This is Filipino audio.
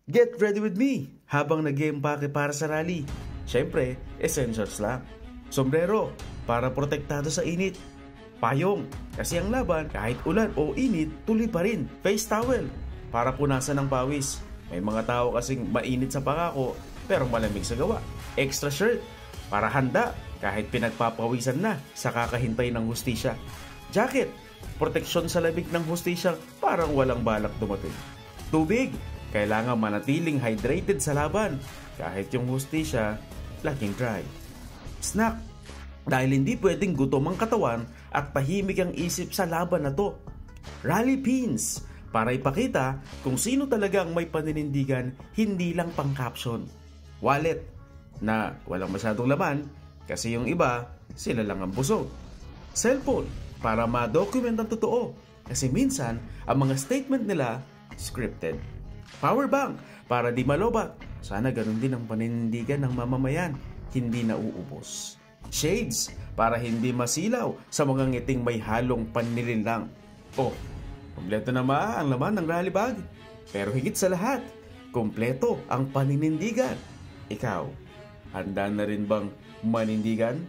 Get ready with me habang nag-iimpake para sa rally. Siyempre, essentials lang. Sombrero para protektado sa init. Payong kasi ang laban kahit ulan o init tuloy pa rin. Face towel para punasan ng pawis. May mga tao kasing mainit sa pangako pero malamig sa gawa. Extra shirt para handa kahit pinagpapawisan na sa kakahintay ng hustisya. Jacket, proteksyon sa lamig ng hustisya parang walang balak dumating. Tubig, kailangan manatiling hydrated sa laban kahit yung hustisya laging dry. Snack, dahil hindi pwedeng gutom ang katawan at tahimik ang isip sa laban na to. Rally pins, para ipakita kung sino talaga ang may paninindigan, hindi lang pang caption. Wallet, na walang masyadong laman kasi yung iba, sila lang ang busog. Cellphone, para ma-document ang totoo kasi minsan ang mga statement nila scripted. Power bank, para di malobat. Sana ganun din ang paninindigan ng mamamayan, hindi nauubos. Shades, para hindi masilaw sa mga ngiting may halong pannilinlang. Oh, kompleto na ang laman ng rally bag. Pero higit sa lahat, kompleto ang paninindigan. Ikaw, handa na rin bang manindigan?